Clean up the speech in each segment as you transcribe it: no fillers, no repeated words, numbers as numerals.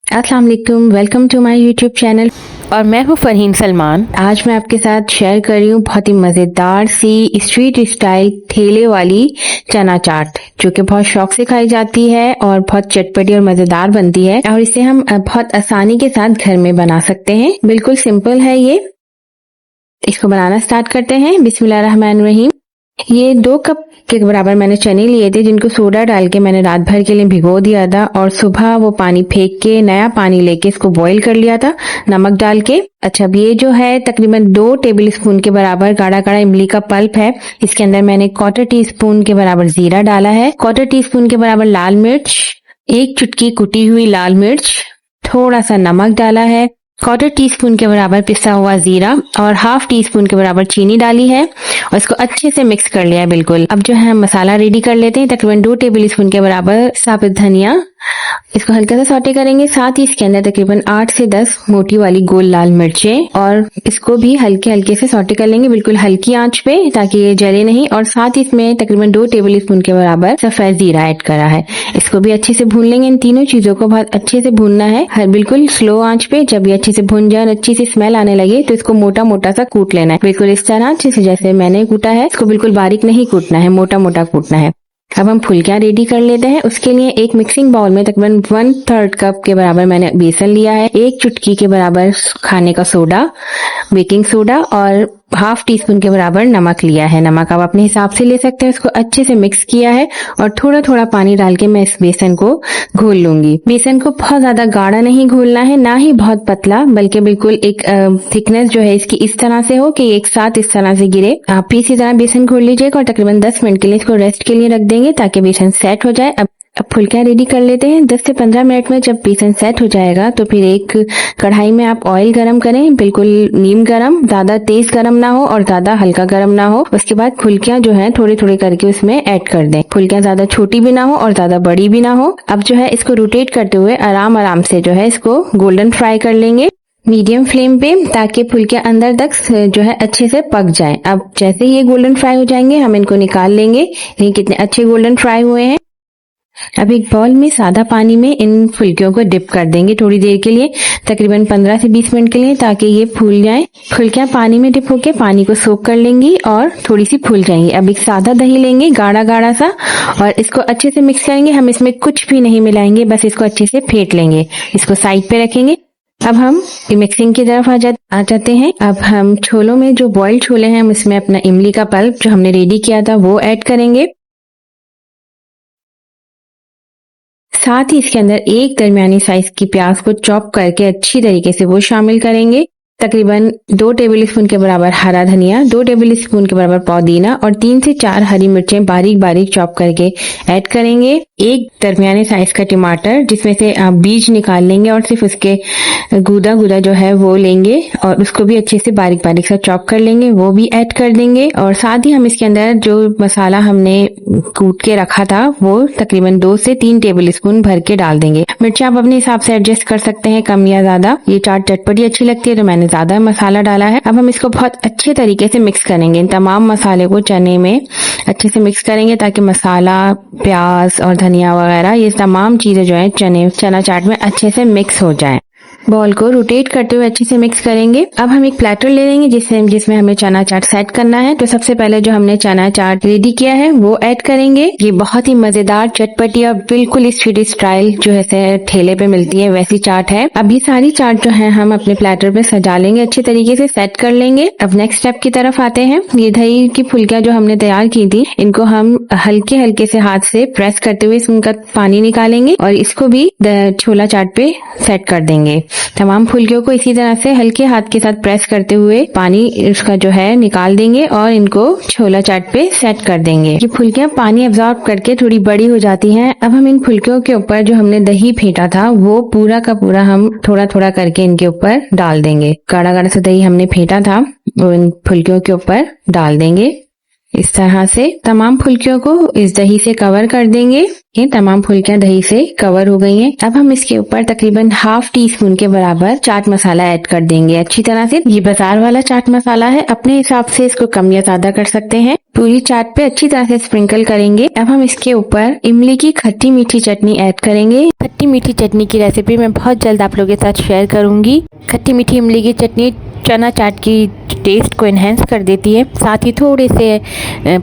अस्सलाम वालेकुम, welcome to my YouTube channel. और मैं हूँ फरहीन सलमान। आज मैं आपके साथ शेयर कर रही हूँ बहुत ही मज़ेदार सी स्ट्रीट स्टाइल ठेले वाली चना चाट, जो कि बहुत शौक से खाई जाती है और बहुत चटपटी और मज़ेदार बनती है और इसे हम बहुत आसानी के साथ घर में बना सकते हैं। बिल्कुल सिंपल है ये। इसको बनाना स्टार्ट करते हैं। बिस्मिल्लाहिर्रहमानिर्रहीम। ये 2 कप के बराबर मैंने चने लिए थे, जिनको सोडा डाल के मैंने रात भर के लिए भिगो दिया था और सुबह वो पानी फेंक के नया पानी लेके इसको बॉईल कर लिया था नमक डाल के। अच्छा, अब ये जो है तकरीबन 2 टेबल स्पून के बराबर गाढ़ा गाढ़ा इमली का पल्प है। इसके अंदर मैंने 1/4 टीस्पून के बराबर जीरा डाला है, 1/4 टीस्पून के बराबर लाल मिर्च, 1 चुटकी कुटी हुई लाल मिर्च, थोड़ा सा नमक डाला है, 1/4 टीस्पून के बराबर पिसा हुआ जीरा और 1/2 टीस्पून के बराबर चीनी डाली है और इसको अच्छे से मिक्स कर लिया है बिल्कुल। अब जो है हम मसाला रेडी कर लेते हैं। तकरीबन 2 टेबल स्पून के बराबर साबुत धनिया, इसको हल्का सा सौटे करेंगे। साथ ही इसके अंदर तकरीबन 8 से 10 मोटी वाली गोल लाल मिर्चें और इसको भी हल्के हल्के से सौटे कर लेंगे, बिल्कुल हल्की आंच पे, ताकि ये जले नहीं। और साथ ही इसमें तकरीबन 2 टेबल स्पून के बराबर सफेद जीरा ऐड करा है। इसको भी अच्छे से भून लेंगे। इन तीनों चीजों को बहुत अच्छे से भूनना है, हर बिल्कुल स्लो आंच पे। जब ये अच्छे से भून जाए और अच्छी सी स्मेल आने लगे तो इसको मोटा मोटा सा कूट लेना है, बिल्कुल इस तरह अच्छे से जैसे मैंने कूटा है। इसको बिल्कुल बारीक नहीं कूटना है, मोटा मोटा कूटना है। अब हम फुलकियां रेडी कर लेते हैं। उसके लिए एक मिक्सिंग बाउल में तकरीबन 1/3 कप के बराबर मैंने बेसन लिया है, 1 चुटकी के बराबर खाने का सोडा, बेकिंग सोडा और 1/2 टीस्पून के बराबर नमक लिया है। नमक आप अपने हिसाब से ले सकते हैं। इसको अच्छे से मिक्स किया है और थोड़ा थोड़ा पानी डाल के मैं इस बेसन को घोल लूंगी। बेसन को बहुत ज्यादा गाढ़ा नहीं घोलना है, ना ही बहुत पतला, बल्कि बिल्कुल एक थिकनेस जो है इसकी इस तरह से हो कि एक साथ इस तरह से गिरे। आप भी इसी तरह बेसन घोल लीजिएगा और तकरीबन 10 मिनट के लिए इसको रेस्ट के लिए रख देंगे ताकि बेसन सेट हो जाए। अब फुलकियां रेडी कर लेते हैं। 10 से 15 मिनट में जब बेसन सेट हो जाएगा तो फिर एक कढ़ाई में आप ऑयल गरम करें, बिल्कुल नीम गरम, ज्यादा तेज गरम ना हो और ज्यादा हल्का गरम ना हो। उसके बाद फुलकियां जो है थोड़ी थोड़ी करके उसमें ऐड कर दें। फुलकियां ज्यादा छोटी भी ना हो और ज्यादा बड़ी भी ना हो। अब जो है इसको रोटेट करते हुए आराम आराम से जो है इसको गोल्डन फ्राई कर लेंगे मीडियम फ्लेम पे, ताकि फुलकियां अंदर तक जो है अच्छे से पक जाएं। अब जैसे ही ये गोल्डन फ्राई हो जाएंगे हम इनको निकाल लेंगे। ये कितने अच्छे गोल्डन फ्राई हुए हैं। अब एक बाउल में सादा पानी में इन फुलकियों को डिप कर देंगे थोड़ी देर के लिए, तकरीबन 15 से 20 मिनट के लिए, ताकि ये फूल जाए। फुलकियां पानी में डिप होके पानी को सोख कर लेंगी और थोड़ी सी फूल जाएंगी। अब एक सादा दही लेंगे गाढ़ा गाढ़ा सा और इसको अच्छे से मिक्स करेंगे। हम इसमें कुछ भी नहीं मिलाएंगे, बस इसको अच्छे से फेंट लेंगे। इसको साइड पे रखेंगे। अब हम मिक्सिंग की तरफ आ जाते हैं। अब हम छोलों में जो बॉइल्ड छोले हैं हम इसमें अपना इमली का पल्प जो हमने रेडी किया था वो ऐड करेंगे। साथ ही इसके अंदर एक दरमियानी साइज की प्याज को चॉप करके अच्छी तरीके से वो शामिल करेंगे। तकरीबन 2 टेबल स्पून के बराबर हरा धनिया, 2 टेबल स्पून के बराबर पुदीना और 3 से 4 हरी मिर्चें बारीक बारीक चॉप करके ऐड करेंगे। एक दरमियाने साइज का टमाटर जिसमें से आप बीज निकाल लेंगे और सिर्फ उसके गूदा गूदा जो है वो लेंगे और उसको भी अच्छे से बारीक बारीक सा चॉप कर लेंगे, वो भी ऐड कर देंगे। और साथ ही हम इसके अंदर जो मसाला हमने कूट के रखा था वो तकरीबन 2 से 3 टेबल स्पून भर के डाल देंगे। मिर्ची आप अपने हिसाब से एडजस्ट कर सकते हैं, कम या ज्यादा। ये चाट चटपटी अच्छी लगती है तो मैंने ज्यादा मसाला डाला है। अब हम इसको बहुत अच्छे तरीके से मिक्स करेंगे। इन तमाम मसाले को चने में अच्छे से मिक्स करेंगे ताकि मसाला, प्याज और धनिया वगैरह ये तमाम चीजें जो है चना चाट में अच्छे से मिक्स हो जाएं। बॉल को रोटेट करते हुए अच्छे से मिक्स करेंगे। अब हम एक प्लेटर ले लेंगे जिसमें हमें चना चाट सेट करना है। तो सबसे पहले जो हमने चना चाट रेडी किया है वो ऐड करेंगे। ये बहुत ही मजेदार, चटपटी और बिल्कुल स्ट्रीट स्टाइल जो है ठेले पे मिलती है वैसी चाट है। अब ये सारी चाट जो है हम अपने प्लेटर पे सजा लेंगे, अच्छे तरीके से सेट कर लेंगे। अब नेक्स्ट स्टेप की तरफ आते हैं। ये दही की फुलकियां जो हमने तैयार की थी इनको हम हल्के हल्के से हाथ से प्रेस करते हुए इसका पानी निकालेंगे और इसको भी छोला चाट पे सेट कर देंगे। तमाम फुलकियों को इसी तरह से हल्के हाथ के साथ प्रेस करते हुए पानी इसका जो है निकाल देंगे और इनको छोला चाट पे सेट कर देंगे। ये फुलकियां पानी एब्जॉर्ब करके थोड़ी बड़ी हो जाती हैं। अब हम इन फुलकियों के ऊपर जो हमने दही फेंटा था वो पूरा का पूरा हम थोड़ा थोड़ा करके इनके ऊपर डाल देंगे। गाढ़ा गाढ़ा सा दही हमने फेंटा था वो इन फुलकियों के ऊपर डाल देंगे। इस तरह से तमाम फुलकियों को इस दही से कवर कर देंगे। ये तमाम फुल्कियां दही से कवर हो गई हैं। अब हम इसके ऊपर तकरीबन ½ टीस्पून के बराबर चाट मसाला ऐड कर देंगे अच्छी तरह से। ये बाजार वाला चाट मसाला है, अपने हिसाब से इसको कम या ज्यादा कर सकते हैं। पूरी चाट पे अच्छी तरह से स्प्रिंकल करेंगे। अब हम इसके ऊपर इमली की खट्टी मीठी चटनी ऐड करेंगे। खट्टी मीठी चटनी की रेसिपी मैं बहुत जल्द आप लोगों के साथ शेयर करूंगी। खट्टी मीठी इमली की चटनी चना चाट की टेस्ट को इन्हेंस कर देती है। साथ ही थोड़े से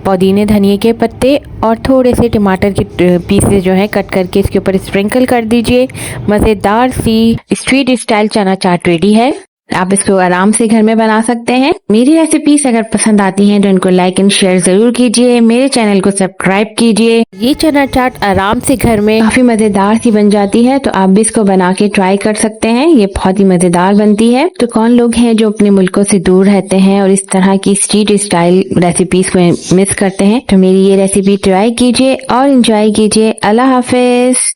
पुदीने धनिए के पत्ते और थोड़े से टमाटर के पीसेस जो है कट करके इसके ऊपर स्प्रिंकल कर दीजिए। मज़ेदार सी स्ट्रीट स्टाइल चना चाट रेडी है। आप इसको आराम से घर में बना सकते हैं। मेरी रेसिपीज अगर पसंद आती हैं तो इनको लाइक एंड शेयर जरूर कीजिए। मेरे चैनल को सब्सक्राइब कीजिए। ये चना चाट आराम से घर में काफी मजेदार सी बन जाती है, तो आप भी इसको बना के ट्राई कर सकते हैं। ये बहुत ही मजेदार बनती है। तो कौन लोग हैं जो अपने मुल्कों से दूर रहते हैं और इस तरह की स्ट्रीट स्टाइल रेसिपीज को मिस करते हैं, तो मेरी ये रेसिपी ट्राई कीजिए और एंजॉय कीजिए। अल्लाह हाफिज।